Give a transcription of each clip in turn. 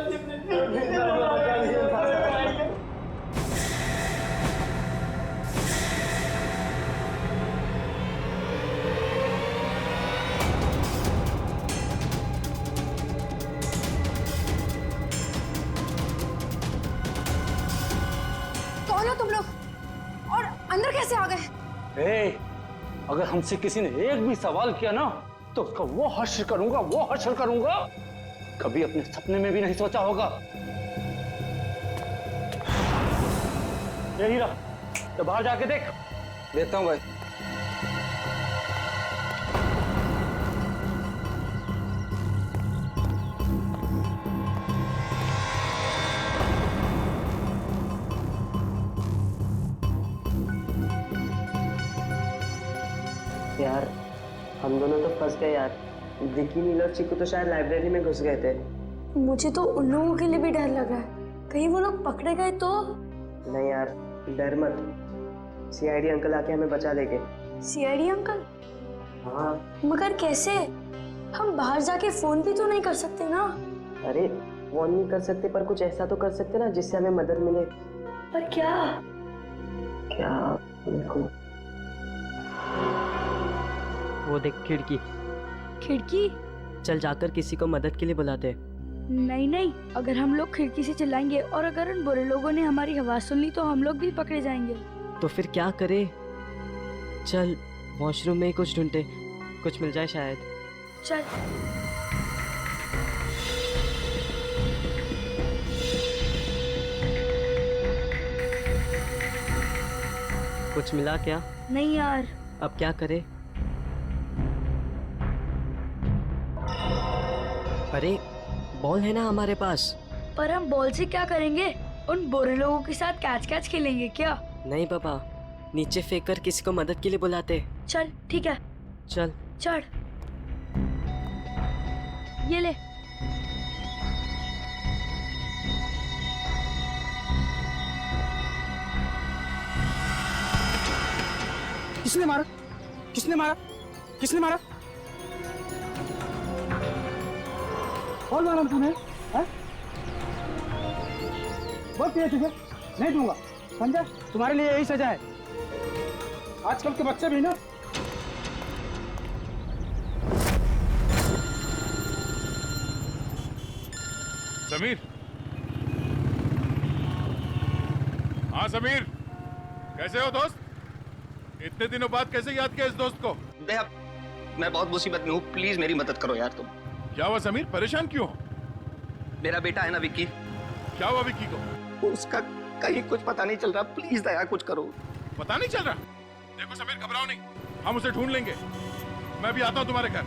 कौन हो तुम लोग और अंदर कैसे आ गए? अगर हमसे किसी ने एक भी सवाल किया ना तो उसका वो हश्र करूंगा, वो हश्र करूंगा कभी अपने सपने में भी नहीं सोचा होगा। ये हीरा, तो बाहर जाके देख। देखता हूँ भाई। यार हम दोनों तो फंस गए यार। विकी, नील और चिकू तो शायद लाइब्रेरी में घुस गए थे। मुझे तो उन लोगों के लिए भी डर लग रहा है, कहीं वो लोग पकड़े गए तो। नहीं यार, डर मत, सीआईडी अंकल आके हमें बचा देंगे। CID uncle? हाँ। मगर कैसे? हम बाहर जाके फोन भी तो नहीं कर सकते ना। अरे फोन नहीं कर सकते पर कुछ ऐसा तो कर सकते ना जिससे हमें मदद मिले। पर क्या? क्या? देखो वो देख, खिड़की। खिड़की? चल जाकर किसी को मदद के लिए बुलाते। नहीं नहीं, अगर हम लोग खिड़की से चिल्लाएंगे और अगर उन बुरे लोगों ने हमारी आवाज सुन ली तो हम लोग भी पकड़े जाएंगे। तो फिर क्या करे? चल वॉशरूम में ही कुछ ढूंढते, कुछ मिल जाए शायद। चल। कुछ मिला क्या? नहीं यार। अब क्या करे? अरे बॉल है ना हमारे पास। पर हम बॉल से क्या करेंगे? उन बुरे लोगों के साथ कैच कैच खेलेंगे क्या? नहीं पापा, नीचे फेंक कर किसी को मदद के लिए बुलाते। चल ठीक है, चल चढ़। ये ले। किसने मारा? किसने मारा? किसने मारा? कौन मारा तूने? बहुत किया तुझे, नहीं दूंगा, समझा? तुम्हारे लिए यही सजा है। आजकल के बच्चे भी ना। समीर, हाँ समीर, कैसे हो दोस्त? इतने दिनों बाद कैसे याद किया इस दोस्त को? मैं बहुत मुसीबत में हूँ, प्लीज मेरी मदद करो यार तुम। क्या हुआ समीर, परेशान क्यों हो? मेरा बेटा है ना विक्की, क्या हुआ विक्की को? उसका कहीं कुछ पता नहीं चल रहा, प्लीज दया कुछ करो। पता नहीं चल रहा? देखो समीर, घबराओ नहीं, हम उसे ढूंढ लेंगे। मैं भी आता हूँ तुम्हारे घर।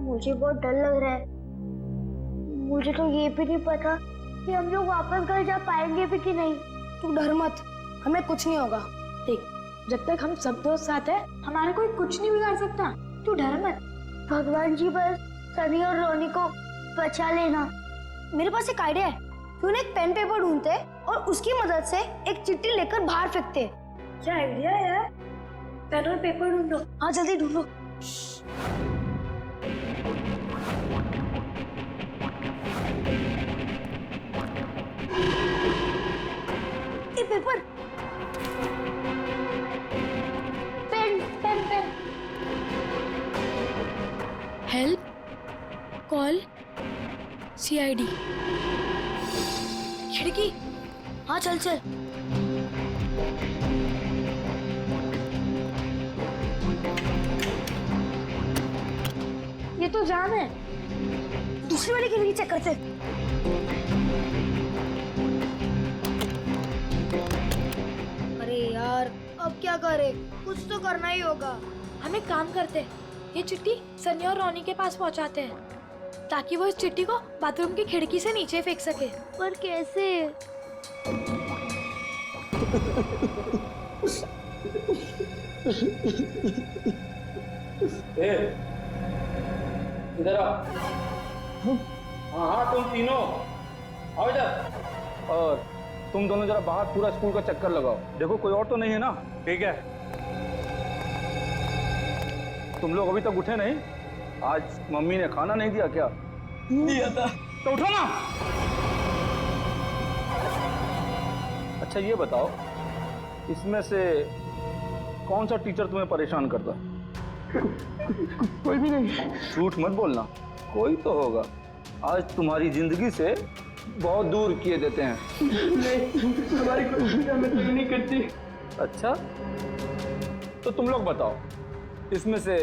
मुझे बहुत डर लग रहा है। मुझे तो ये भी नहीं पता कि हम लोग वापस घर जा पाएंगे भी कि नहीं। तू डर मत, हमें कुछ नहीं होगा। देख, जब तक हम सब दोस्त साथ हैं, हमारा कोई कुछ नहीं बिगाड़ सकता। तू डर मत। भगवान जी बस सनी और रोनी को बचा लेना। मेरे पास एक आइडिया है। क्यों ना एक पेन पेपर ढूंढते और उसकी मदद से एक चिट्ठी लेकर बाहर फेंकते। क्या आइडिया है यार? पेन और पेपर ढूंढो। हाँ जल्दी ढूंढो। ये paper. Pen pen pen. Help, call, CID. खिड़की। हाँ चल चल। ये तो जाम है। दूसरी वाली खिड़की चेक करते। अरे यार अब क्या करे? कुछ तो करना ही होगा। हम एक काम करते हैं, ये चिट्ठी सनी और रोनी के पास पहुंचाते हैं ताकि वो इस चिट्ठी को बाथरूम की खिड़की से नीचे फेंक सके। पर कैसे? इधर आओ। हाँ हाँ तुम तीनों आओ इधर। और तुम दोनों जरा बाहर पूरा स्कूल का चक्कर लगाओ, देखो कोई और तो नहीं है ना। ठीक है। तुम लोग अभी तक उठे नहीं? आज मम्मी ने खाना नहीं दिया क्या? दिया था। तो उठो ना। अच्छा ये बताओ, इसमें से कौन सा टीचर तुम्हें परेशान करता? कोई भी नहीं। झूठ मत बोलना, कोई तो होगा। आज तुम्हारी जिंदगी से बहुत दूर किए देते हैं। नहीं, हमारी कोई हमें तंग नहीं करती। अच्छा, तो तुम लोग बताओ, इसमें से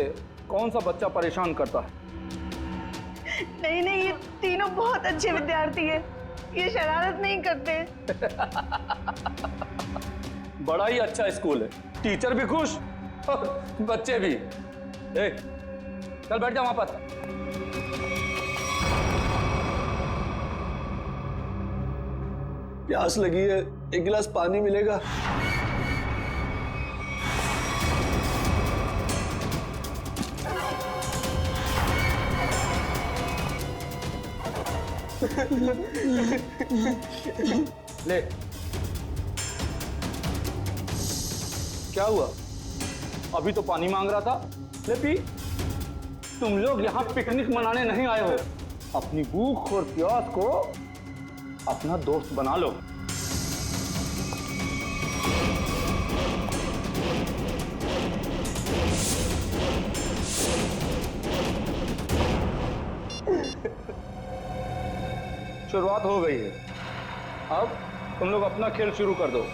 कौन सा बच्चा परेशान करता है? नहीं नहीं, ये तीनों बहुत अच्छे विद्यार्थी हैं, ये शरारत नहीं करते। बड़ा ही अच्छा स्कूल है, टीचर भी खुश और बच्चे भी। चल बैठ जा वहां पर। प्यास लगी है, एक गिलास पानी मिलेगा? ले। क्या हुआ? अभी तो पानी मांग रहा था, ले पी। तुम लोग यहाँ पिकनिक मनाने नहीं आए हो, अपनी भूख और प्यास को अपना दोस्त बना लो। शुरुआत हो गई है, अब तुम लोग अपना खेल शुरू कर दो।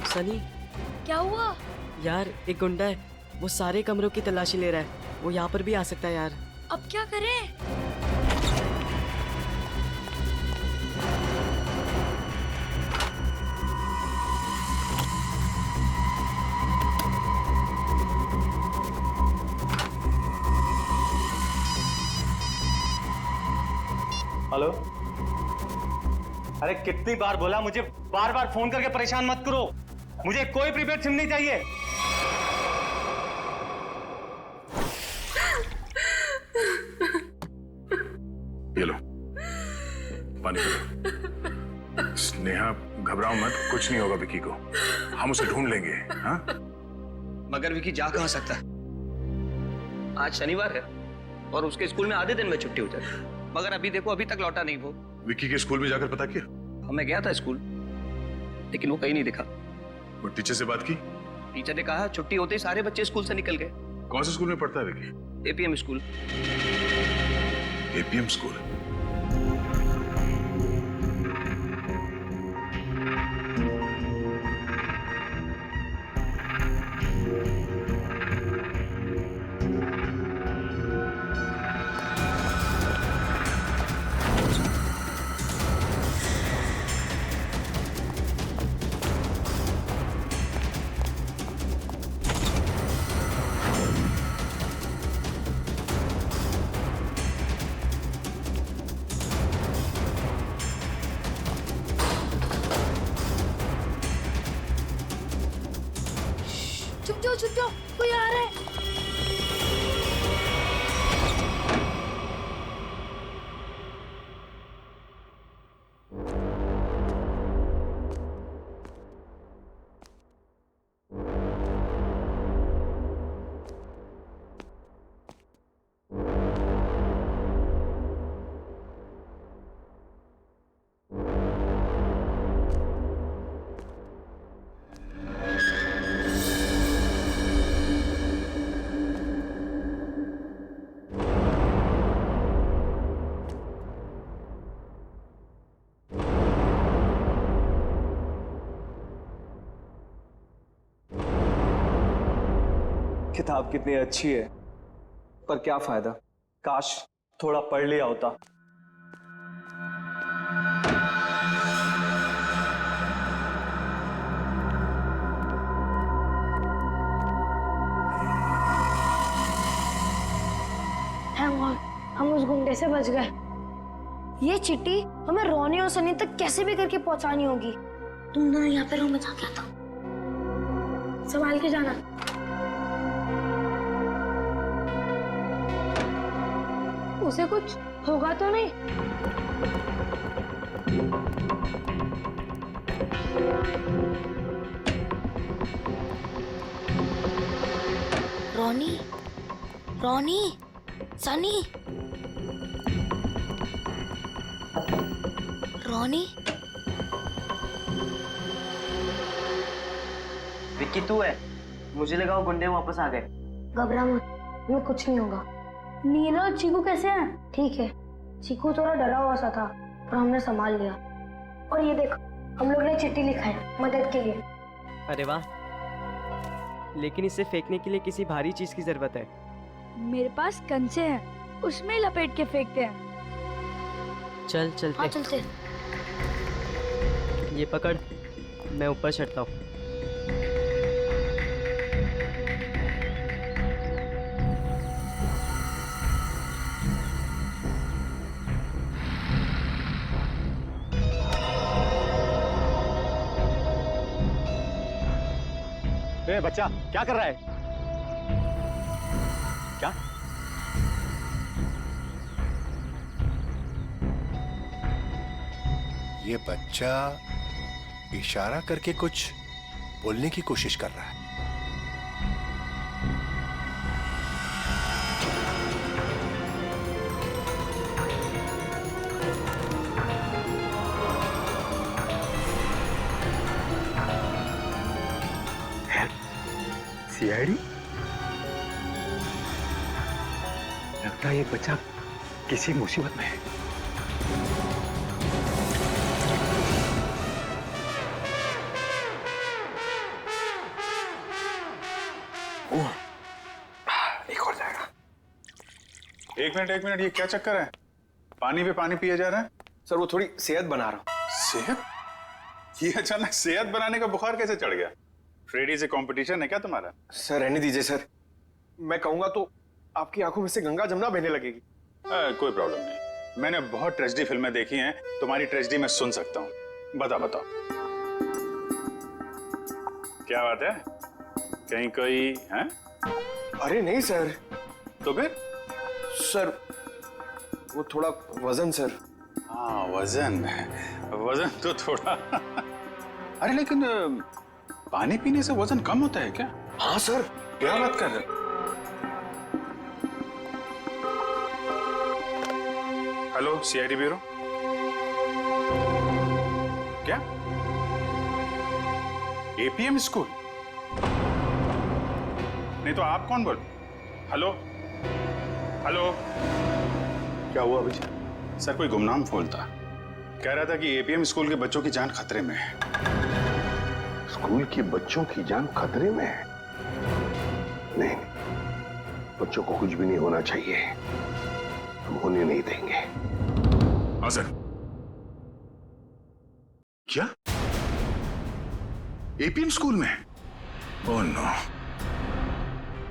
सनी, क्या हुआ? यार एक गुंडा है, वो सारे कमरों की तलाशी ले रहा है। वो यहाँ पर भी आ सकता है यार। अब क्या करें? हेलो, अरे कितनी बार बोला, मुझे बार बार फोन करके परेशान मत करो। मुझे कोई प्रीपेड सिम नहीं चाहिए। ये लो पानी पीलो। स्नेहा घबराओ मत, कुछ नहीं होगा विकी को, हम उसे ढूंढ लेंगे। हाँ? मगर विकी जा कहाँ सकता है? आज शनिवार है और उसके स्कूल में आधे दिन में छुट्टी हो जाती, मगर अभी देखो अभी तक लौटा नहीं वो। विकी के स्कूल में जाकर पता किया? मैं गया था स्कूल, लेकिन वो कहीं नहीं दिखा। वो टीचर से बात की? टीचर ने कहा छुट्टी होते ही सारे बच्चे स्कूल से निकल गए। कौन से स्कूल में पढ़ता है Vicky? APM school. APM school? छुप जाओ, कोई आ रहा है। किताब कितनी अच्छी है, पर क्या फायदा, काश थोड़ा पढ़ लिया होता। कैसे बच गए? ये चिट्ठी हमें रोनी और सनी तक कैसे भी करके पहुंचानी होगी। तुम दोनों यहाँ पे रूम में जाके आता, संभाल के जाना। उसे कुछ होगा तो नहीं? रोनी, रोनी, सनी, रोनी। विक्की तू है? मुझे लगा वो गुंडे वापस आ गए। घबरा मत, हमें कुछ नहीं होगा। नीला और चीकू कैसे हैं? ठीक है, चीकू थोड़ा डरा हुआ सा था पर हमने संभाल लिया। और ये देखो, हम लोग ने चिट्ठी लिखा है मदद के लिए। अरे वाह, लेकिन इसे फेंकने के लिए किसी भारी चीज की जरूरत है। मेरे पास कंचे हैं, उसमें लपेट के फेंकते हैं। चल चलते। हाँ चलते। ये पकड़, मैं ऊपर चढ़ता हूँ। ए बच्चा, क्या कर रहा है? क्या? ये बच्चा इशारा करके कुछ बोलने की कोशिश कर रहा है। सीआईडी? लगता है ये बच्चा किसी मुसीबत में है। एक और जाएगा। एक मिनट, ये क्या चक्कर है? पानी पे पानी पिया जा रहा है? सर वो थोड़ी सेहत बना रहा हूँ। सेहत? ये अचानक सेहत बनाने का बुखार कैसे चढ़ गया? फ्रेडी से कंपटीशन है क्या तुम्हारा? सर रहने दीजिए सर, मैं कहूंगा तो आपकी आंखों में से गंगा जमुना बहने लगेगी। कोई प्रॉब्लम नहीं, मैंने बहुत ट्रेजेडी फिल्में देखी हैं, तुम्हारी ट्रेजेडी मैं सुन सकता हूँ। बताओ क्या बात है? कहीं कोई है? अरे नहीं सर। तो फिर? सर वो थोड़ा वजन सर। हाँ वजन तो थोड़ा अरे लेकिन पानी पीने से वजन कम होता है क्या? हाँ सर। क्या बात कर रहे? हेलो सीआईडी ब्यूरो, क्या एपीएम स्कूल? नहीं तो आप कौन बोल? हेलो क्या हुआ अभी? सर कोई गुमनाम फोन था, कह रहा था कि एपीएम स्कूल के बच्चों की जान खतरे में है। स्कूल के बच्चों की जान खतरे में है? नहीं, बच्चों को कुछ भी नहीं होना चाहिए, हम होने नहीं देंगे। हाँ सर। क्या एपीएम स्कूल में? Oh no.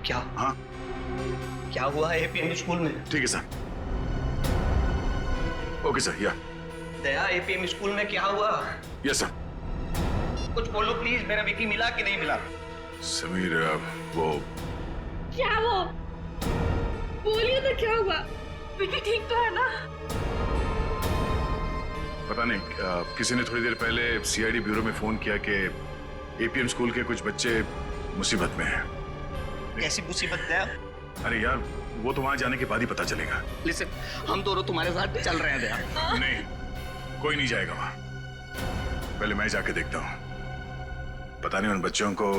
क्या? हाँ क्या हुआ एपीएम स्कूल में? ठीक है सर। Okay sir. या दया, एपीएम स्कूल में क्या हुआ? Yes sir. कुछ बोलो प्लीज, मेरा विकी मिला कि नहीं मिला? समीर वो क्या वो? बोलिए तो क्या हुआ? विकी ठीक तो है ना? पता नहीं, किसी ने थोड़ी देर पहले सीआईडी ब्यूरो में फोन किया कि एपीएम स्कूल के कुछ बच्चे मुसीबत में हैं। कैसी मुसीबत है? अरे यार वो तो वहां जाने के बाद ही पता चलेगा। लिसन, हम दोनों तुम्हारे साथ चल रहे हैं दया। नहीं, कोई नहीं जाएगा वहां, पहले मैं जाके देखता हूं। पता नहीं उन बच्चों को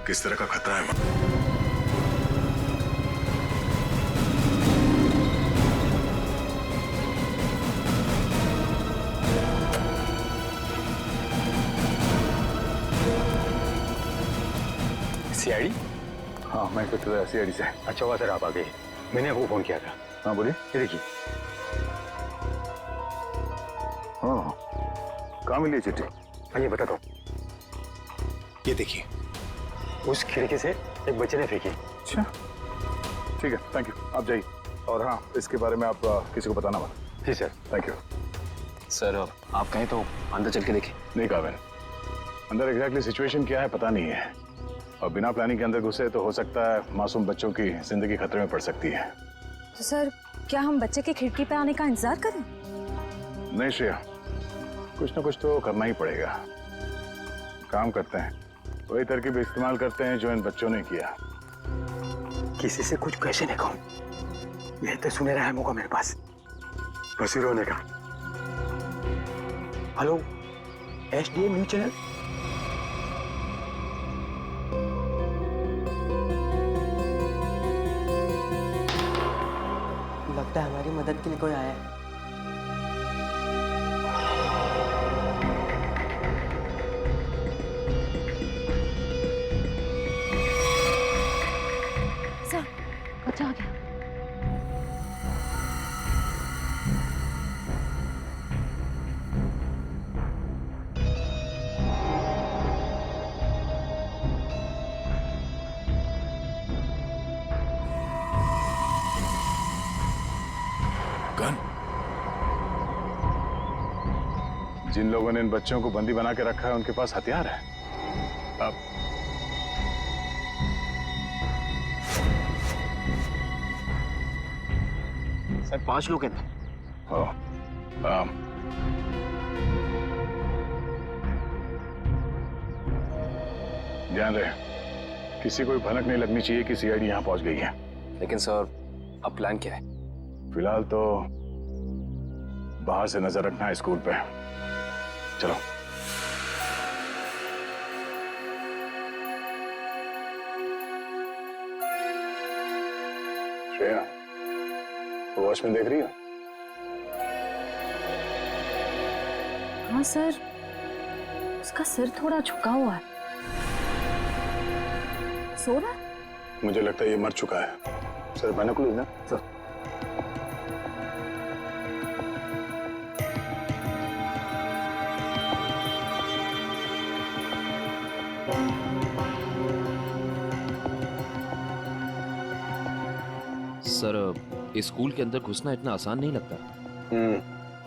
किस तरह का खतरा है वहां। सीआईडी? हाँ मैं कुछ सीआईडी से। अच्छा हुआ सर आप आ गए, मैंने आपको फोन किया था। हाँ बोलिए। ये देखिए। हाँ कहाँ मिली चिट्ठी? हाँ ये बताता हूँ। ये देखिए, उस खिड़की से एक बच्चे ने फेंकी। अच्छा ठीक है, थैंक यू, आप जाइए। और हाँ, इसके बारे में आप किसी को बताना मत। जी सर। Thank you. सर आप कहें तो अंदर चल के देखें। नहीं काबिन, अंदर एग्जैक्टली सिचुएशन क्या है पता नहीं है, और बिना प्लानिंग के अंदर घुसे तो हो सकता है मासूम बच्चों की जिंदगी खतरे में पड़ सकती है। तो सर क्या हम बच्चे की खिड़की पे आने का इंतजार करें? नहीं श्रेया, कुछ ना कुछ तो करना ही पड़ेगा। काम करते हैं, वही तरकीब इस्तेमाल करते हैं जो इन बच्चों ने किया। किसी से कुछ कैसे नहीं कहूं, यही तो सुनहरा है मौका मेरे पास बस रोने का। Hello, SDM news channel. लगता है हमारी मदद के लिए कोई आया है। सर बच्चा आ गया। गन? जिन लोगों ने इन बच्चों को बंदी बना के रखा है उनके पास हथियार है। अब सर 5 लोग हैं। ध्यान रहे, किसी को भी भनक नहीं लगनी चाहिए कि CID यहाँ पहुंच गई है। लेकिन सर अब प्लान क्या है? फिलहाल तो बाहर से नजर रखना है स्कूल पे। चलो। श्रेया, वॉच में देख रही हो? हाँ सर, उसका सिर थोड़ा झुका हुआ है। सो रहा है? मुझे लगता है ये मर चुका है। सर बाइनोकुलर ना सर। सर इस स्कूल के अंदर घुसना इतना आसान नहीं लगता।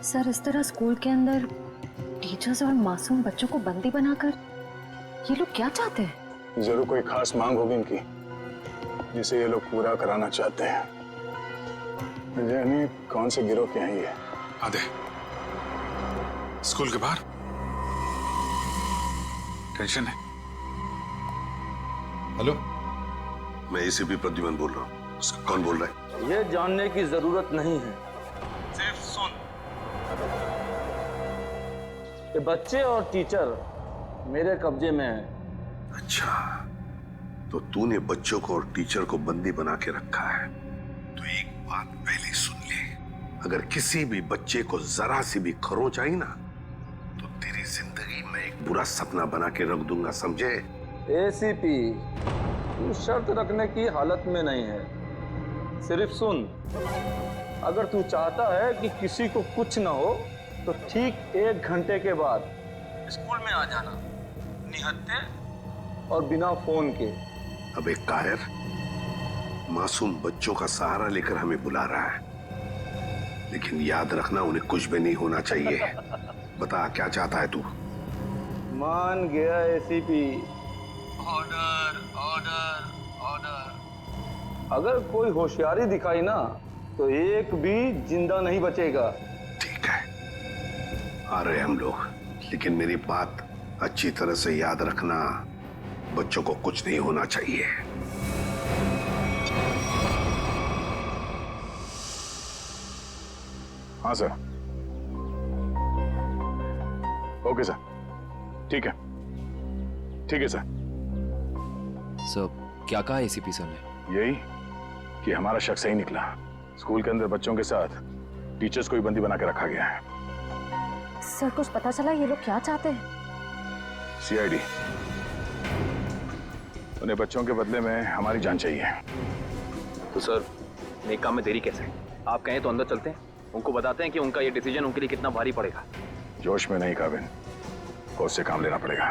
सर इस तरह स्कूल के अंदर टीचर्स और मासूम बच्चों को बंदी बनाकर ये लोग क्या चाहते हैं? जरूर कोई खास मांग होगी इनकी जिसे ये लोग पूरा कराना चाहते हैं। जाने कौन से गिरोह के हैं ये। आधे स्कूल के बाहर टेंशन है। हेलो, मैं ACP प्रद्युमन बोल रहा हूँ। कौन बोल रहा है? ये जानने की जरूरत नहीं है, सिर्फ सुन। ये बच्चे और टीचर मेरे कब्जे में है। अच्छा, तो तूने बच्चों को और टीचर को बंदी बना के रखा है। तो एक बात पहले सुन ले, अगर किसी भी बच्चे को जरा सी भी खरोंच आई ना तो तेरी जिंदगी में एक बुरा सपना बना के रख दूंगा, समझे? ACP, तू शर्त रखने की हालत में नहीं है, सिर्फ सुन। अगर तू चाहता है कि किसी को कुछ ना हो तो ठीक 1 घंटे के बाद स्कूल में आ जाना, निहत्थे और बिना फोन के। अब एक कायर मासूम बच्चों का सहारा लेकर हमें बुला रहा है, लेकिन याद रखना उन्हें कुछ भी नहीं होना चाहिए। बता क्या चाहता है तू? मान गया ACP। Order order order. अगर कोई होशियारी दिखाई ना तो एक भी जिंदा नहीं बचेगा। ठीक है, आ रहे हम लोग, लेकिन मेरी बात अच्छी तरह से याद रखना, बच्चों को कुछ नहीं होना चाहिए। हाँ सर। ओके सर, ठीक है, ठीक है सर। सर क्या कहा ACP सर ने? यही कि हमारा शक सही निकला। स्कूल के अंदर बच्चों के साथ टीचर्स को भी बंदी बना के रखा गया है। सर कुछ पता चला ये लोग क्या चाहते हैं? CID, उन्हें बच्चों के बदले में हमारी जान चाहिए। तो सर नेक काम में देरी कैसे? आप कहें तो अंदर चलते हैं, उनको बताते हैं कि उनका ये डिसीजन उनके लिए कितना भारी पड़ेगा। जोश में नहीं काबिन, होश से काम लेना पड़ेगा।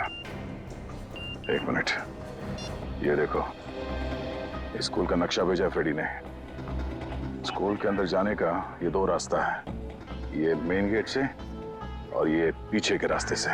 1 मिनट, ये देखो, स्कूल का नक्शा भेजा फ्रेडी ने। स्कूल के अंदर जाने का ये दो रास्ता है, ये मेन गेट से और ये पीछे के रास्ते से।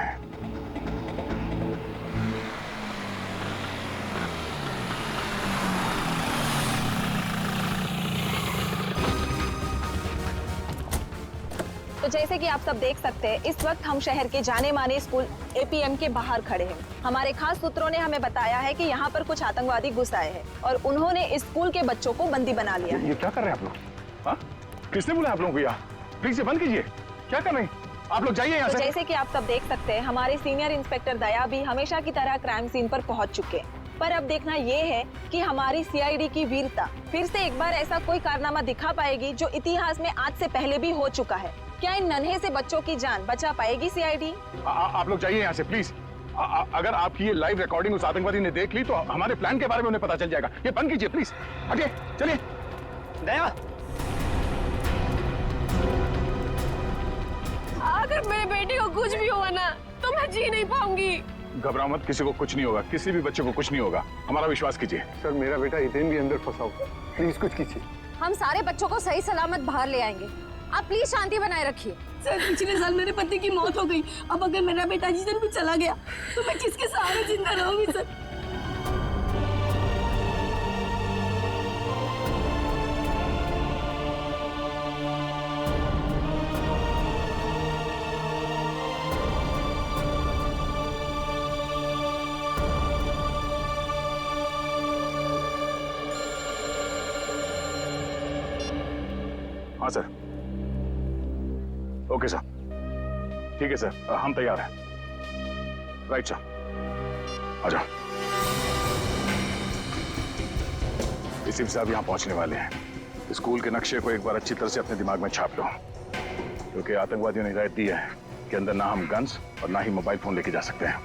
तो जैसे कि आप सब देख सकते हैं, इस वक्त हम शहर के जाने माने स्कूल एपीएम के बाहर खड़े हैं। हमारे खास सूत्रों ने हमें बताया है कि यहाँ पर कुछ आतंकवादी घुस आए हैं और उन्होंने इस स्कूल के बच्चों को बंदी बना लिया है। ये क्या कर रहे हैं आप लोग? हाँ? किसने बोला आप लोगों को? यहाँ प्लीज ये बंद कीजिए। क्या कर रहे हैं आप लोग? जाइए यहाँ तो से। जैसे कि आप सब देख सकते हैं, हमारे सीनियर इंस्पेक्टर दया भी हमेशा की तरह क्राइम सीन पर पहुंच चुके हैं। पर अब देखना ये है कि हमारी सीआईडी की वीरता फिर से एक बार ऐसा कोई कारनामा दिखा पाएगी जो इतिहास में आज से पहले भी हो चुका है। क्या इन नन्हे से बच्चों की जान बचा पाएगी सीआईडी? आप लोग जाइए यहाँ से प्लीज। अगर आपकी ये लाइव रिकॉर्डिंग उस आतंकवादी ने देख ली तो हमारे प्लान के बारे में उन्हें पता चल जाएगा। ये बंद कीजिए प्लीज। हटिए, चलिए। दया, अगर मेरे बेटे को कुछ भी हुआ ना तो मैं जी नहीं पाऊंगी। घबराओ मत, किसी को कुछ नहीं होगा, किसी भी बच्चे को कुछ नहीं होगा, हमारा विश्वास कीजिए। सर मेरा बेटा इतने भी अंदर फंसा हुआ, प्लीज कुछ कीजिए। हम सारे बच्चों को सही सलामत बाहर ले आएंगे, आप प्लीज शांति बनाए रखिए। सर पिछले साल मेरे पति की मौत हो गई, अब अगर मेरा बेटा जिधर भी चला गया तो मैं किसके सहारे जिंदा रहूंगी सर? हाँ सर। ओके सर, ठीक है सर, हम तैयार हैं। राइट सर, आ जाओ। इसी से अब यहाँ पहुंचने वाले हैं। स्कूल के नक्शे को एक बार अच्छी तरह से अपने दिमाग में छाप लो, क्योंकि आतंकवादियों ने हिदायत दी है कि अंदर ना हम गन्स और ना ही मोबाइल फोन लेके जा सकते हैं।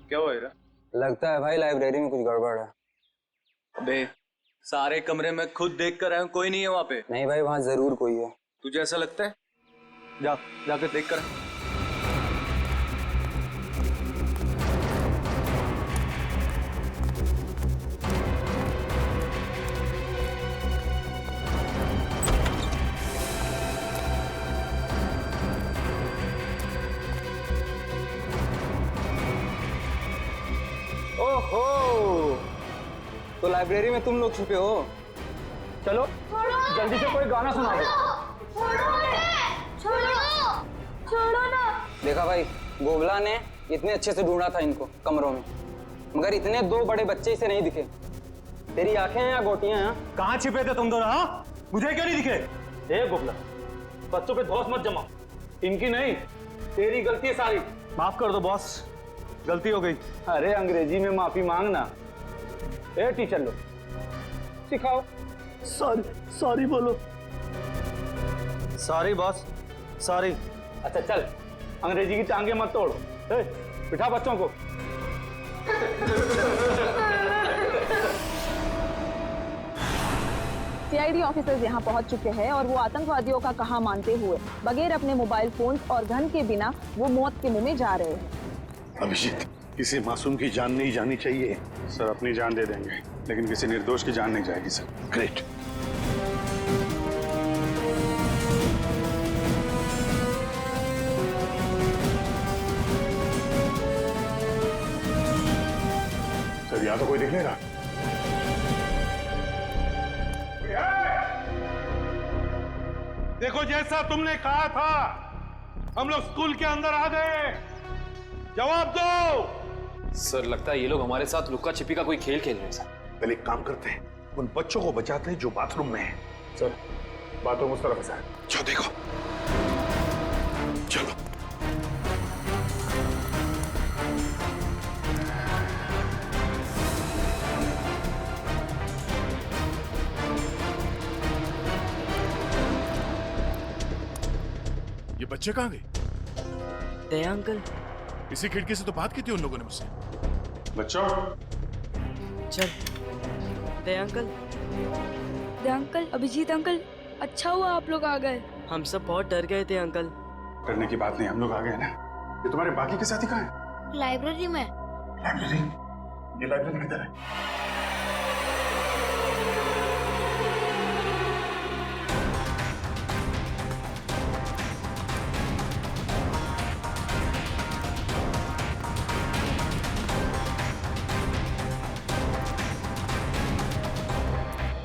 क्या हुआ हीरा? लगता है भाई लाइब्रेरी में कुछ गड़बड़ है। अबे सारे कमरे में खुद देख कर आया हूं, कोई नहीं है वहाँ पे। नहीं भाई, वहाँ जरूर कोई है। तुझे ऐसा लगता है? जाकर देख कर। ओहो, तो लाइब्रेरी में तुम लोग छुपे हो? चलो जल्दी से कोई गाना सुना दो। छोड़ो ना। देखा भाई, गोगला ने इतने अच्छे से ढूंढा था इनको कमरों में, मगर इतने दो बड़े बच्चे इसे नहीं दिखे। तेरी आंखें हैं या गोटियां हैं? कहाँ छिपे थे तुम दोनों? हाँ, मुझे क्यों नहीं दिखे? ए गोगला, बच्चों पे धौंस मत जमा, इनकी नहीं तेरी गलती है सारी। माफ कर दो बॉस, गलती हो गई। अरे अंग्रेजी में माफी मांगना। ए टीचर लोग सिखाओ। सॉरी बोलो। Sorry boss, sorry. अच्छा चल, अंग्रेजी की टांगे मत तोड़। ए, बिठा बच्चों को। सीआईडी ऑफिसर्स यहाँ पहुँच चुके हैं और वो आतंकवादियों का कहा मानते हुए बगैर अपने मोबाइल फोन और गन के बिना वो मौत के मुंह में जा रहे हैं। अभिजीत, किसी मासूम की जान नहीं जानी चाहिए। सर अपनी जान दे देंगे, लेकिन किसी निर्दोष की जान नहीं जाएगी सर। ग्रेट। सर यहाँ तो कोई दिख नहीं रहा। देखो, जैसा तुमने कहा था, हम लोग स्कूल के अंदर आ गए। जवाब दो। सर लगता है ये लोग हमारे साथ लुक्का छिपी का कोई खेल खेल रहे हैं सर। पहले एक काम करते हैं, उन बच्चों को बचाते हैं जो बाथरूम में हैं। सर बाथरूम उस तरफ है सर। जाओ देखो। चलो। ये बच्चे कहाँ गए? दया अंकल, इसी खिड़की से तो बात की थी उन लोगों ने मुझसे। बच्चों, चल। दया अंकल, अभिजीत अंकल, अच्छा हुआ आप लोग आ गए। हम सब बहुत डर गए थे अंकल। डरने की बात नहीं, हम लोग आ गए ना। ये तुम्हारे बाकी के साथी कहाँ हैं? लाइब्रेरी में। लाइब्रेरी? ये लाइब्रेरी किधर है?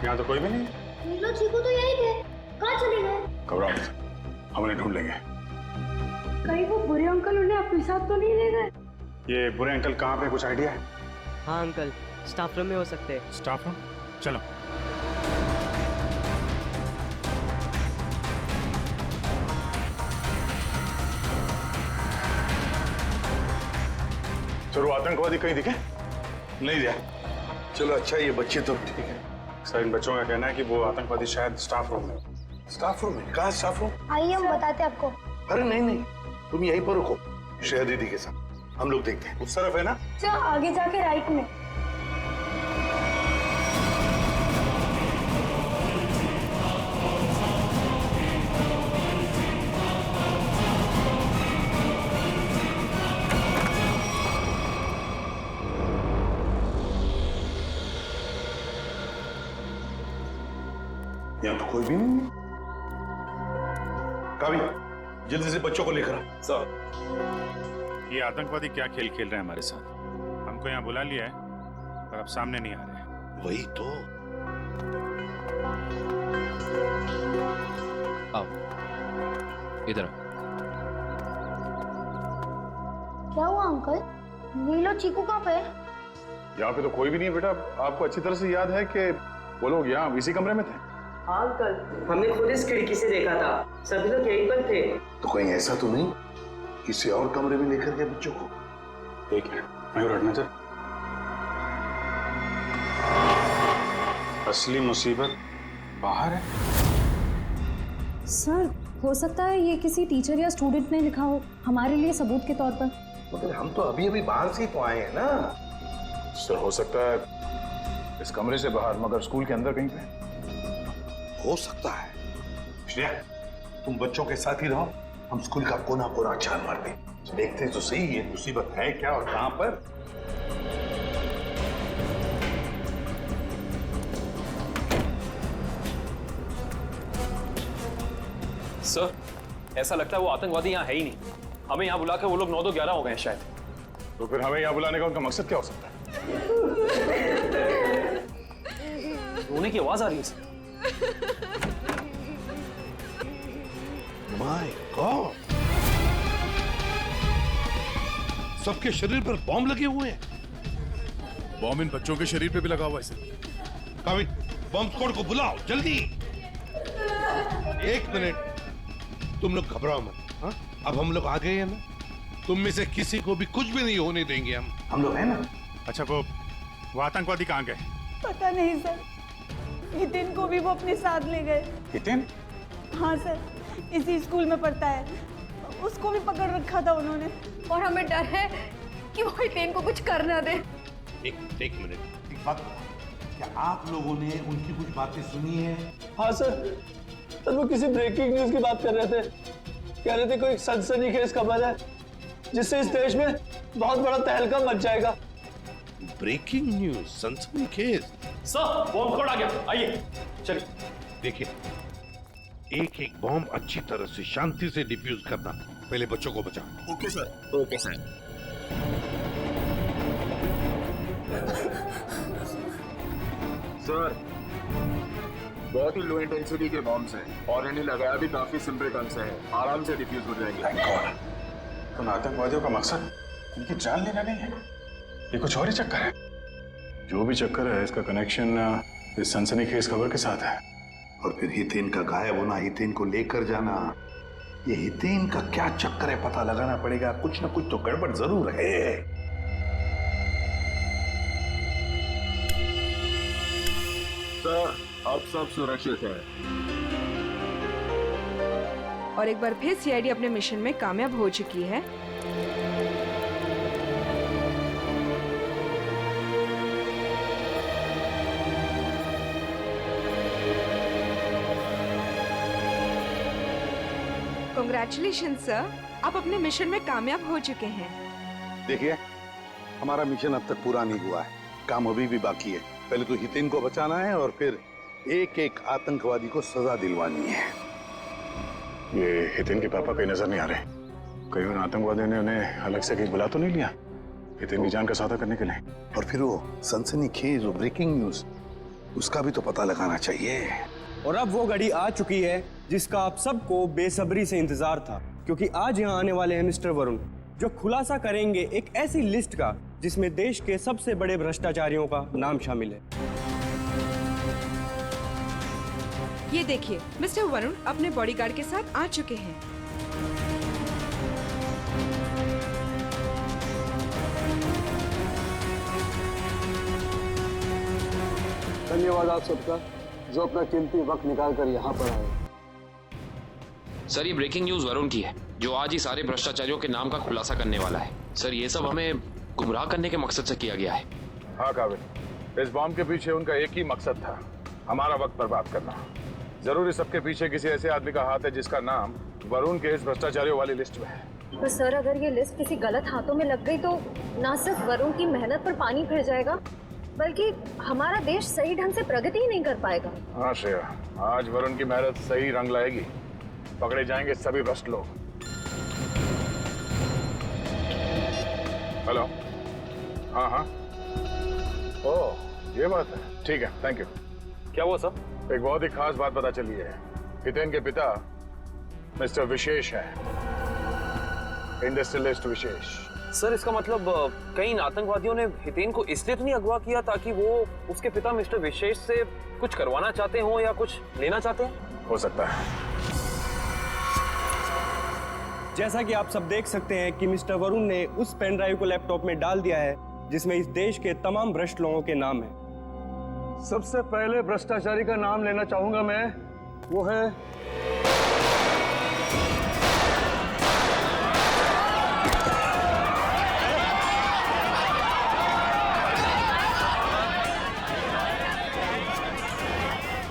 यहाँ तो कोई भी नहीं है। नीलो चीकू तो यही थे, कहाँ चले गए? घबराओ मत, हम उन्हें ढूंढ लेंगे। कहीं वो बुरे अंकल उन्हें अपने साथ तो नहीं ले गए? ये बुरे अंकल कहाँ पे, कुछ आइडिया है? हाँ अंकल, स्टाफ रूम में हो सकते हैं। Staff room? चलो। चलो, आतंकवादी कहीं दिखे? नहीं दिया। चलो अच्छा, ये बच्चे तो ठीक है। सर, इन बच्चों का कहना है कि वो आतंकवादी शायद स्टाफ रूम में। स्टाफ रूम में? कहाँ स्टाफ रूम? आइए हम बताते हैं आपको। अरे नहीं नहीं, तुम यहीं पर रुको, श्रेया दीदी के साथ हम लोग देखते हैं। उस तरफ है ना? अच्छा, आगे जाके राइट में। यहाँ तो कोई भी नहीं है। कावी, जल्दी से बच्चों को लेकर आ। सर, ये आतंकवादी क्या खेल खेल रहे हैं हमारे साथ? हमको यहाँ बुला लिया है, पर अब सामने नहीं आ रहे हैं। वही तो। आओ, इधर आओ। क्या हुआ अंकल? नीलो चीकू कहाँ पे? यहाँ पे तो कोई भी नहीं है बेटा। आपको अच्छी तरह से याद है कि वो लोग यहाँ इसी कमरे में थे? हाँ अंकल, हमने खुद इस खिड़की से देखा था, सभी लोग यहीं पर थे। तो कहीं ऐसा तो नहीं किसी और कमरे में लेकर गए बच्चों को? एक मिनट, मयूर हटना सर। असली मुसीबत बाहर है। सर, हो सकता है ये किसी टीचर या स्टूडेंट ने लिखा हो, हमारे लिए सबूत के तौर पर। मगर हम तो अभी अभी बाहर से ही तो आए हैं ना। सर, हो सकता है इस कमरे से बाहर, मगर स्कूल के अंदर कहीं पे हो सकता है। श्रेया, तुम बच्चों के साथ ही रहो, हम स्कूल का कोना कोना छान मारते, देखते तो सही ये मुसीबत है क्या और कहां पर। सर, ऐसा लगता है वो आतंकवादी यहाँ है ही नहीं। हमें यहाँ बुला के वो लोग 9-11 हो गए हैं शायद। तो फिर हमें यहाँ बुलाने का उनका मकसद क्या हो सकता है? रोने की आवाज आ रही है सर। माय गॉड, सबके शरीर पर बॉम्ब लगे हुए हैं। बॉम्ब इन बच्चों के शरीर पे भी लगा हुआ है सर। कावी, बॉम्ब स्क्वाड को बुलाओ जल्दी। एक मिनट, तुम लोग घबराओ मत। हाँ, अब हम लोग आ गए हैं ना, तुम में से किसी को भी कुछ भी नहीं होने देंगे हम लोग हैं ना। अच्छा, वो आतंकवादी कहाँ गए? पता नहीं सर, हितेन को भी वो अपने साथ ले गए। हितेन? हाँ सर, इसी स्कूल में पढ़ता है, उसको भी पकड़ रखा था उन्होंने। और हमें डर है कि वो हितेन को कुछ कर ना दे। एक मिनट, एक बात, क्या आप लोगों ने उनकी कुछ बातें सुनी है? हाँ सर, वो किसी ब्रेकिंग न्यूज की बात कर रहे थे। कह रहे थे कोई सनसनीखेज खबर है जिससे इस देश में बहुत बड़ा तहलका मच जाएगा। ब्रेकिंग न्यूज, सनसनीखेज? सर, बॉम्ब स्क्वाड आ गया, आइए चलिए। देखिए, एक एक बॉम्ब अच्छी तरह से शांति से डिफ्यूज करना। पहले बच्चों को बचाओ। Okay sir. Okay sir. Sir, बहुत ही लो इंटेंसिटी के बॉम्ब्स हैं और इन्हें लगाया भी काफी सिंपल ढंग से है, आराम से डिफ्यूज हो जाएंगे। उन आतंकवादियों का मकसद इनकी जान लेना नहीं है, ये कुछ और ही चक्कर है। जो भी चक्कर है, इसका कनेक्शन इस सनसनीखेज खबर के साथ है। और फिर हितेन का गायब होना, हितेन को लेकर जाना, ये हितेन का क्या चक्कर है पता लगाना पड़ेगा। कुछ ना कुछ तो गड़बड़ जरूर है। सर, अब सब सुरक्षित है। और एक बार फिर सीआईडी अपने मिशन में कामयाब हो चुकी है। कांग्रेचुलेशन सर, आप अपने मिशन में कामयाब हो चुके हैं। देखिए, हमारा मिशन अब तक पूरा नहीं हुआ है, काम अभी भी बाकी है। पहले तो हितेन को बचाना है और फिर एक एक आतंकवादी को सजा दिलवानी है। ये हितेन के पापा कहीं नजर नहीं आ रहे। कहीं उन आतंकवादियों ने उन्हें अलग से कहीं बुला तो नहीं लिया हितेन की जान का सौदा करने के लिए? और फिर वो सनसनीखेज वो ब्रेकिंग न्यूज, उसका भी तो पता लगाना चाहिए। और अब वो घड़ी आ चुकी है जिसका आप सबको बेसब्री से इंतजार था, क्योंकि आज यहाँ आने वाले हैं मिस्टर वरुण, जो खुलासा करेंगे एक ऐसी लिस्ट का जिसमें देश के सबसे बड़े भ्रष्टाचारियों का नाम शामिल है। ये देखिए, मिस्टर वरुण अपने बॉडीगार्ड के साथ आ चुके हैं। धन्यवाद आप सबका जो अपना कीमती वक्त निकाल कर यहाँ पर आए। सर, ये ब्रेकिंग न्यूज वरुण की है, जो आज ही सारे भ्रष्टाचारियों के नाम का खुलासा करने वाला है। सर, ये सब हमें गुमराह करने के मकसद से किया गया है। हाँ काबिल, इस बॉम्ब के पीछे उनका एक ही मकसद था, हमारा वक्त बर्बाद करना। जरूर इस सबके पीछे किसी ऐसे आदमी का हाथ है जिसका नाम वरुण के इस भ्रष्टाचारियों वाली लिस्ट में है। तो सर, अगर ये लिस्ट किसी गलत हाथों में लग गई तो ना सिर्फ वरुण की मेहनत पर पानी फिर जाएगा, बल्कि हमारा देश सही ढंग से प्रगति ही नहीं कर पाएगा। हाँ श्रेया, आज वरुण की मेहनत सही रंग लाएगी, पकड़े जाएंगे सभी भ्रष्ट लोग। हेलो, हाँ हाँ, ओह ये बात है, ठीक है, थैंक यू। क्या हुआ सर? एक बहुत ही खास बात पता चली है। हितेन के पिता मिस्टर विशेष हैं, इंडस्ट्रियलिस्ट विशेष। सर, इसका मतलब कई आतंकवादियों ने हितेन को इसलिए तो नहीं अगवा किया ताकि वो उसके पिता मिस्टर विशेष से कुछ करवाना चाहते हो या कुछ लेना चाहते हैं? हो सकता है। जैसा कि आप सब देख सकते हैं कि मिस्टर वरुण ने उस पेन ड्राइव को लैपटॉप में डाल दिया है जिसमें इस देश के तमाम भ्रष्ट लोगों के नाम है। सबसे पहले भ्रष्टाचारी का नाम लेना चाहूंगा मैं, वो है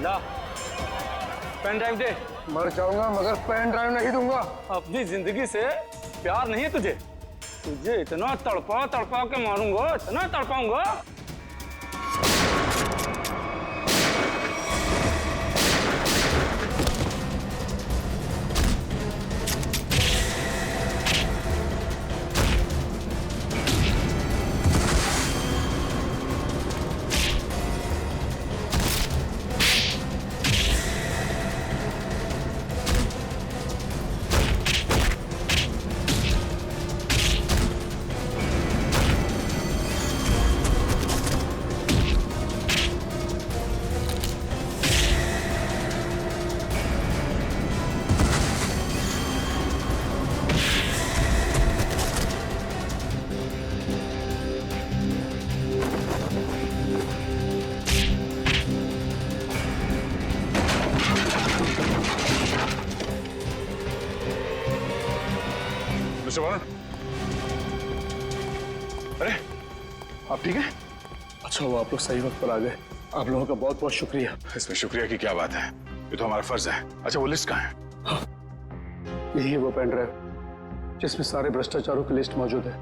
ला, पेन ड्राइव दे। मर जाऊंगा मगर पेन ड्राइव नहीं दूंगा। अपनी जिंदगी से प्यार नहीं है तुझे? तुझे इतना तड़पा तड़पा के मारूंगा, इतना तड़पाऊंगा। मिस्टर वरुण, अरे आप ठीक हैं? अच्छा हुआ आप लोग सही वक्त पर आ गए। आप लोगों का बहुत बहुत शुक्रिया। इसमें शुक्रिया की क्या बात है, ये तो हमारा फर्ज है। अच्छा वो लिस्ट कहाँ है? हाँ, यही है वो पेन ड्राइव जिसमें सारे भ्रष्टाचारों की लिस्ट मौजूद है।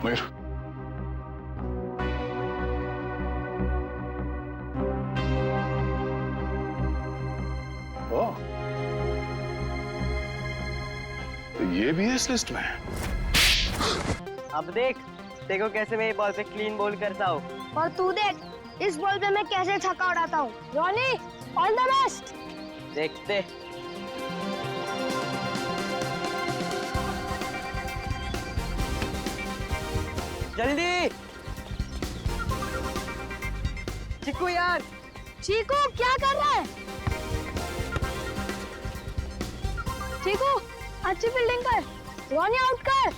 मयूर, ये भी है इस लिस्ट में? अब देख, देखो कैसे मैं ये बॉल पे क्लीन बॉल करता हूँ। और तू देख इस बॉल पे मैं कैसे छक्का उड़ाता हूँ। Ronnie, all the best. देखते। जल्दी चिक्कू यार। चीकू क्या कर रहा है? चीकू अच्छी फील्डिंग कर, रॉनी आउट कर।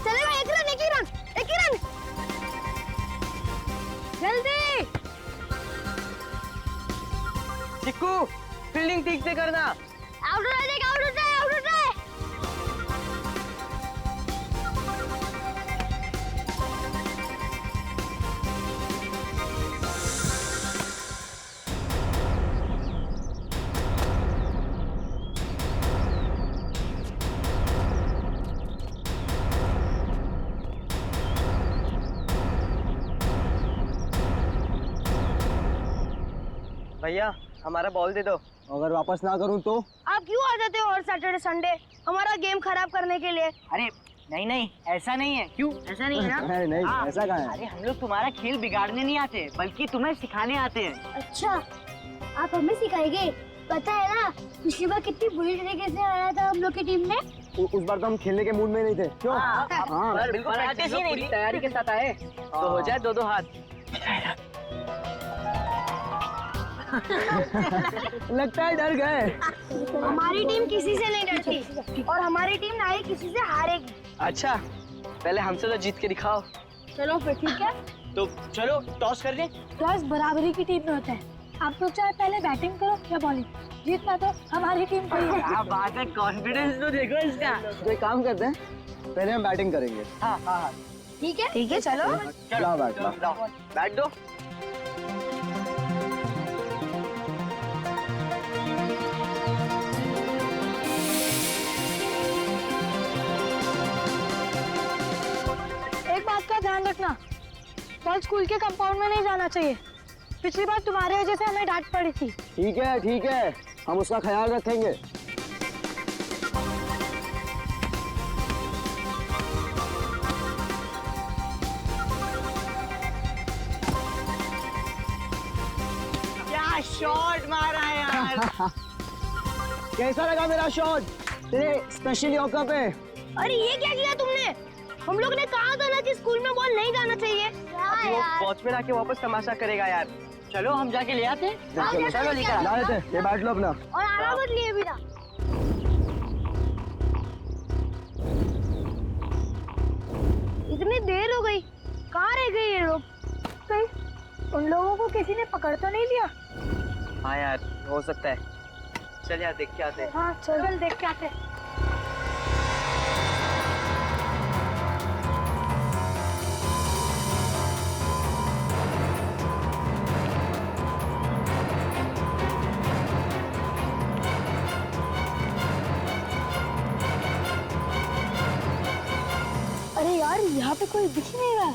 चलेगा, एक रन, एक ही रन, एक ही रन। जल्दी चिक्कू, फील्डिंग ठीक से करना। आउट हो जाएगा, आउट हो जाए, आउट हो जाए। भैया हमारा बॉल दे दो। अगर वापस ना करूं तो? आप क्यों आ जाते हो हर सैटरडे संडे हमारा गेम खराब करने के लिए? अरे नहीं नहीं ऐसा नहीं है। क्यों ऐसा नहीं है ना? नहीं नहीं हाँ। ऐसा कहाँ है? अरे हम लोग तुम्हारा खेल बिगाड़ने नहीं आते बल्कि तुम्हें सिखाने आते हैं। अच्छा आप हमें सिखाएंगे? पता है ना पिछली बार कितनी बुरी तरीके से आया था हम लोग की टीम ने। उस बार तो हम खेलने के मूड में नहीं थे। क्यों? हाँ बिल्कुल तैयारी के साथ आए तो हो जाए 2-2 हाथ। लगता है डर गए। हमारी टीम किसी से नहीं डरती और हमारी टीम ना ही किसी से हारेगी। अच्छा पहले हमसे तो जीत के दिखाओ। चलो फिर ठीक है। तो चलो टॉस कर दे। टॉस बराबरी की टीम में होता है। आप तो चाहे पहले बैटिंग करो या बॉलिंग, जीतना तो हमारी टीम को ही है। क्या बात है, कॉन्फिडेंस तो देखो इसका। तो एक काम करते हैं, पहले हम बैटिंग करेंगे। हाँ हाँ हाँ ठीक है चलो। लाओ बैट लाओ। बैट दो। एक बात का ध्यान रखना, बॉल स्कूल के कंपाउंड में नहीं जाना चाहिए। पिछली बार तुम्हारे वजह से हमें डांट पड़ी थी। ठीक है हम उसका ख्याल रखेंगे। क्या शॉट मारा है यार। कैसा लगा मेरा शॉट तेरे स्पेशल यॉर्कर पे? अरे ये क्या किया तुमने? हम लोग ने कहा था ना कि स्कूल में बॉल नहीं जाना चाहिए। वो वॉचमैन आके वापस तमाशा करेगा यार। चलो हम जाके ले आते। चलो लेकर ला लेते। ये बैट लो अपना। और आना मत लिए भी ना। इतनी देर हो गई, कहाँ रह गए ये लोग? कहीं उन लोगों को किसी ने पकड़ तो नहीं लिया? हाँ यार हो सकता है। चल यार देख के आते हैं। हाँ चल देख के आते हैं। अरे यार यहाँ पे कोई दिख ही नहीं रहा।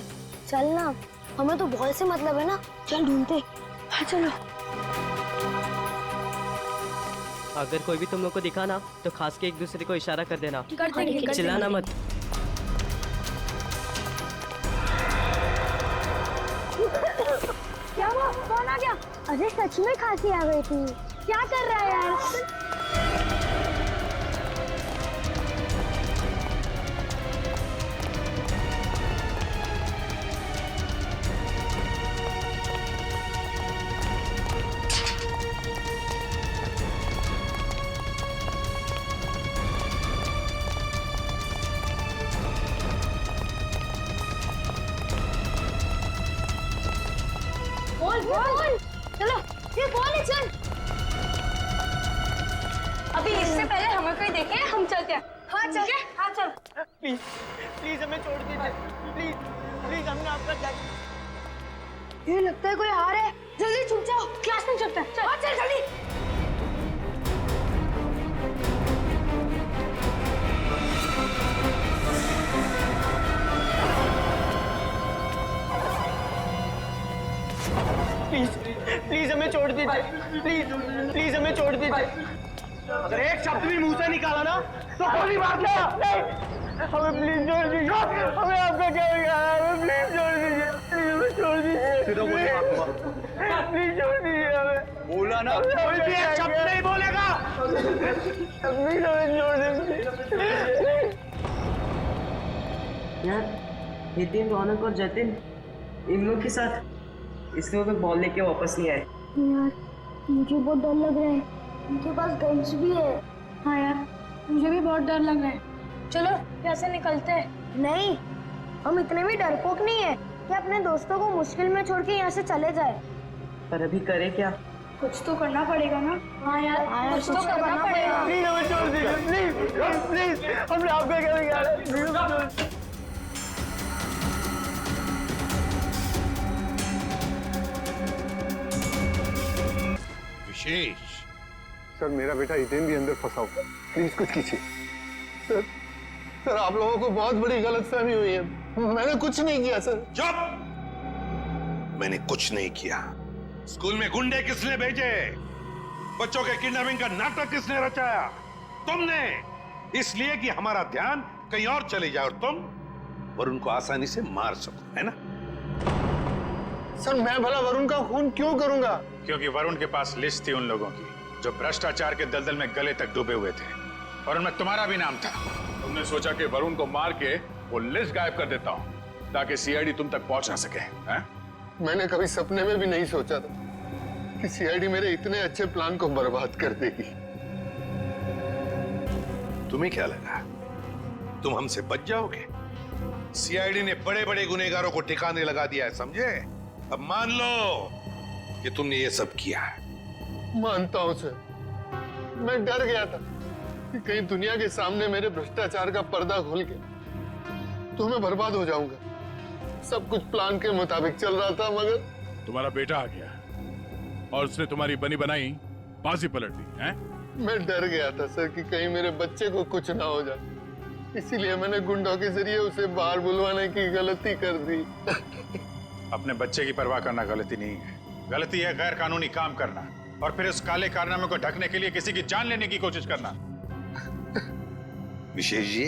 चल ना, हमें तो बॉल से मतलब है ना, चल ढूंढते। हाँ चलो। अगर कोई भी तुम लोग को दिखा ना तो खास के एक दूसरे को इशारा कर देना। कर देंगे। चिल्लाना मत। क्या हुआ? कौन आ गया? अरे सच में खांसी आ गई थी। क्या कर रहा है यार? बॉल चलो, ये बॉल है। चल अभी इससे पहले हमें कोई देखे हम चलते हैं। हाँ चल के। हाँ चल। प्लीज प्लीज हमें छोड़ दीजिए। प्लीज प्लीज हमने आपका ये लगता है कोई आ रहा है। जल्दी छुप जाओ, क्लास में चलते हैं। चल चल जल्दी। प्लीज प्लीज हमें छोड़ दीजिए। प्लीज प्लीज हमें छोड़ दीजिए। अगर एक शब्द भी मुंह से निकाला ना तो गोली मार दे। हमें प्लीज छोड़ दीजिए। हमें आपका क्या बिगाड़ा? हमें प्लीज छोड़ दीजिए। प्लीज हमें छोड़ दीजिए। सीधा गोली मार दूंगा। प्लीज छोड़ दीजिए हमें। बोला ना, कोई भी एक शब्द नहीं बोलेगा। प्लीज हमें छोड़ दीजिए। यार नितिन, रौनक और जतिन इन लोग के साथ इसलिए वो बॉल लेके वापस नहीं आए। यार मुझे बहुत डर लग रहा है। उनके पास गन्स भी है। हाँ यार मुझे भी बहुत डर लग रहा है। चलो यहाँ से निकलते हैं। नहीं, हम इतने भी डरपोक नहीं है कि अपने दोस्तों को मुश्किल में छोड़ के यहाँ से चले जाए। पर अभी करे क्या? कुछ तो करना पड़ेगा ना। हाँ यार कुछ तो करना पड़ेगा। प्लीज हमें छोड़ दीजिए। प्लीज प्लीज हमने आपका क्या बिगाड़ा? विशेष सर मेरा बेटा हितेन भी अंदर फंसा हुआ। प्लीज कुछ कीजिए सर। सर आप लोगों को बहुत बड़ी गलतफहमी हुई है। मैंने कुछ नहीं किया सर। चुप! मैंने कुछ नहीं किया, स्कूल में गुंडे किसने भेजे? बच्चों के किडनैपिंग का नाटक किसने रचाया? तुमने। इसलिए कि हमारा ध्यान कहीं और चले जाए और तुम वरुण को आसानी से मार सको, है ना? सर मैं भला वरुण का खून क्यों करूंगा? क्योंकि वरुण के पास लिस्ट थी उन लोगों की जो भ्रष्टाचार के दलदल में गले तक डूबे हुए थे, और उनमें तुम्हारा भी नाम था। तुमने सोचा कि वरुण को मार के वो लिस्ट गायब कर देता हूं ताकि सीआईडी तुम तक पहुंच ना सके, हैं? मैंने कभी सपने में भी नहीं सोचा था कि सीआईडी मेरे इतने अच्छे प्लान को बर्बाद कर देगी। तुम्हें क्या लगा तुम हमसे बच जाओगे? सीआईडी ने बड़े बड़े गुनहगारों को ठिकाने लगा दिया है, समझे? अब मान लो कि तुमने ये सब किया है। मानता हूं सर, मैं डर गया था कि कहीं दुनिया के सामने मेरे भ्रष्टाचार का पर्दा खुल गया तो मैं बर्बाद हो जाऊंगा। सब कुछ प्लान के मुताबिक चल रहा था, मगर तुम्हारा बेटा आ गया और उसने तुम्हारी बनी बनाई बाजी पलट दी, हैं? मैं डर गया था सर कि कहीं मेरे बच्चे को कुछ ना हो जाए, इसीलिए मैंने गुंडों के जरिए उसे बाहर बुलवाने की गलती कर दी। अपने बच्चे की परवाह करना गलती नहीं है, गलती है गैर कानूनी काम करना और फिर उस काले कारनामे को ढकने के लिए किसी की जान लेने की कोशिश करना। विशेष जी,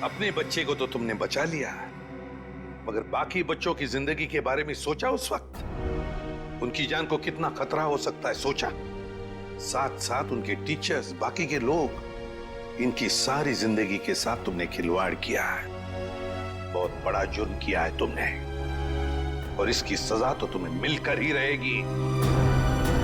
अपने बच्चे को तो तुमने बचा लिया, मगर बाकी बच्चों की जिंदगी के बारे में सोचा? उस वक्त उनकी जान को कितना खतरा हो सकता है सोचा? साथ साथ उनके टीचर्स, बाकी के लोग, इनकी सारी जिंदगी के साथ तुमने खिलवाड़ किया है। बहुत बड़ा जुर्म किया है तुमने और इसकी सजा तो तुम्हें मिलकर ही रहेगी।